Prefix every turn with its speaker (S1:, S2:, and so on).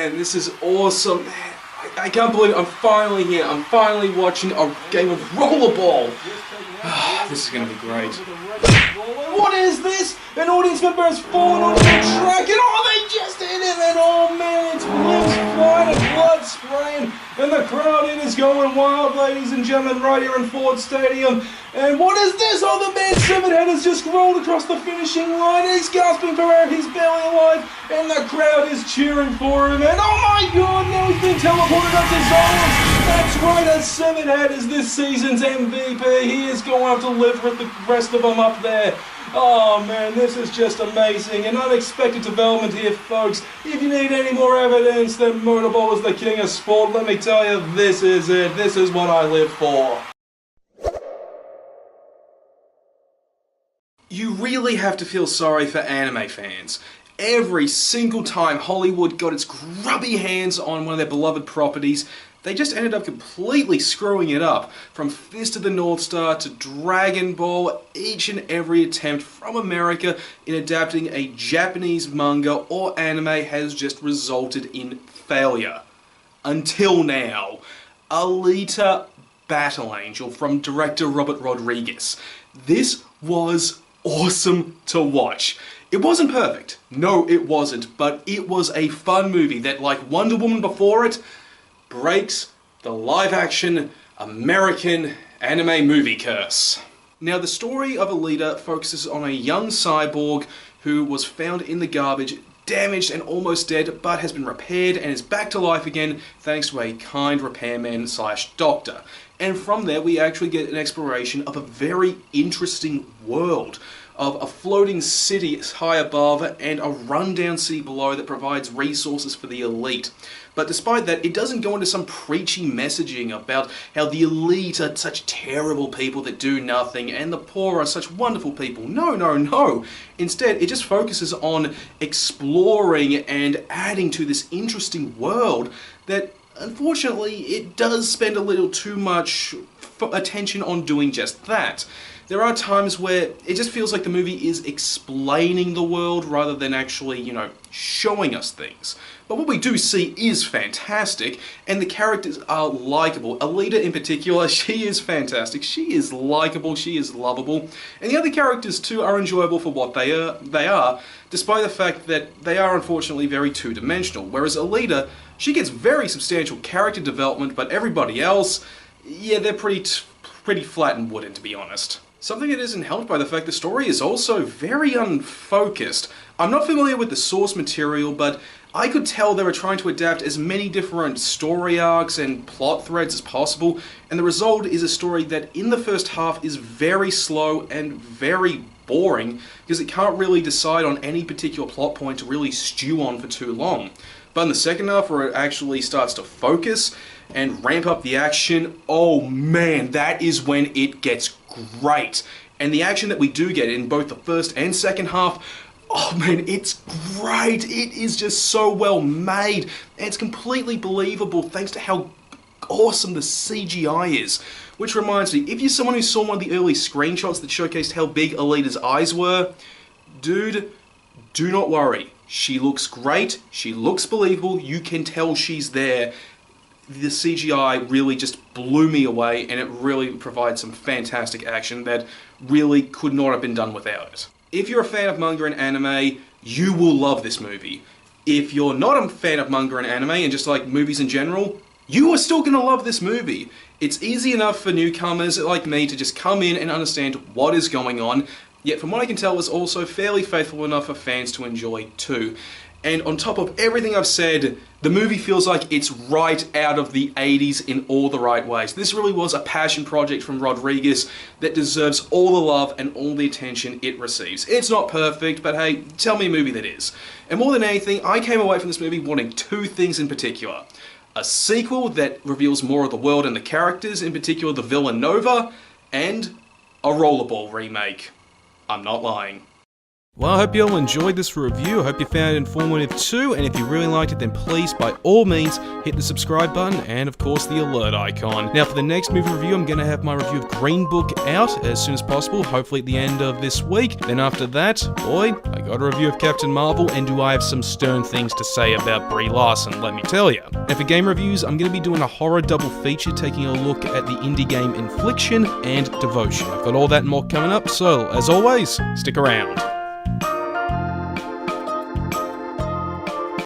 S1: man, this is awesome. Man, I can't believe it. I'm finally here. I'm finally watching a game of rollerball. This is going to be great. What is this? An audience member has fallen onto the track and they just hit him and oh man, it's limbs flying and blood spraying and the crowd is going wild, ladies and gentlemen, right here in Ford Stadium. And what is this? Oh, the man's severed head has just rolled across the finishing line. He's gasping for air, he's barely alive, and the crowd is cheering for him. And oh my god, now he's been teleported up to Zones. That's right, a severed head is this season's MVP. He is going to have to live with the rest of them up there. Oh man, this is just amazing. An unexpected development here, folks. If you need any more evidence that motorball is the king of sport, let me tell you, this is it. This is what I live for. You really have to feel sorry for anime fans. Every single time Hollywood got its grubby hands on one of their beloved properties, they just ended up completely screwing it up. From Fist of the North Star to Dragon Ball, each and every attempt from America in adapting a Japanese manga or anime has just resulted in failure. Until now. Alita Battle Angel from director Robert Rodriguez. This was awesome to watch. It wasn't perfect. No, it wasn't. But it was a fun movie that, like Wonder Woman before it, breaks the live-action American anime movie curse. Now, the story of Alita focuses on a young cyborg who was found in the garbage, damaged and almost dead, but has been repaired and is back to life again thanks to a kind repairman / doctor. And from there we actually get an exploration of a very interesting world, of a floating city high above and a rundown city below that provides resources for the elite. But despite that, it doesn't go into some preachy messaging about how the elite are such terrible people that do nothing and the poor are such wonderful people. No, no, no. Instead, it just focuses on exploring and adding to this interesting world that, unfortunately, it does spend a little too much attention on doing just that. There are times where it just feels like the movie is explaining the world rather than actually, showing us things. But what we do see is fantastic, and the characters are likable. Alita in particular, she is fantastic. She is likable, she is lovable. And the other characters too are enjoyable for what they are, despite the fact that they are unfortunately very two-dimensional. Whereas Alita, she gets very substantial character development, but everybody else, yeah, they're pretty flat and wooden, to be honest. Something that isn't helped by the fact the story is also very unfocused. I'm not familiar with the source material, but I could tell they were trying to adapt as many different story arcs and plot threads as possible, and the result is a story that in the first half is very slow and very boring, because it can't really decide on any particular plot point to really stew on for too long. But in the second half, where it actually starts to focus and ramp up the action, oh man, that is when it gets great. And the action that we do get in both the first and second half, oh man, it's great. It is just so well made. And it's completely believable thanks to how awesome the CGI is. Which reminds me, if you're someone who saw one of the early screenshots that showcased how big Alita's eyes were, dude, do not worry. She looks great, she looks believable, you can tell she's there. The CGI really just blew me away, and it really provides some fantastic action that really could not have been done without it. If you're a fan of manga and anime, you will love this movie. If you're not a fan of manga and anime and just like movies in general, you are still gonna love this movie. It's easy enough for newcomers like me to just come in and understand what is going on, yet from what I can tell it's also fairly faithful enough for fans to enjoy too. And on top of everything I've said, the movie feels like it's right out of the 80s in all the right ways. This really was a passion project from Rodriguez that deserves all the love and all the attention it receives. It's not perfect, but hey, tell me a movie that is. And more than anything, I came away from this movie wanting two things in particular. A sequel that reveals more of the world and the characters, in particular the villain Nova, and a Rollerball remake. I'm not lying. Well, I hope you all enjoyed this review. I hope you found it informative too, and if you really liked it, then please, by all means, hit the subscribe button and, of course, the alert icon. Now, for the next movie review, I'm going to have my review of Green Book out as soon as possible, hopefully at the end of this week. Then after that, boy, I got a review of Captain Marvel, and do I have some stern things to say about Brie Larson, let me tell you. And for game reviews, I'm going to be doing a horror double feature, taking a look at the indie game Infliction and Devotion. I've got all that and more coming up, so, as always, stick around.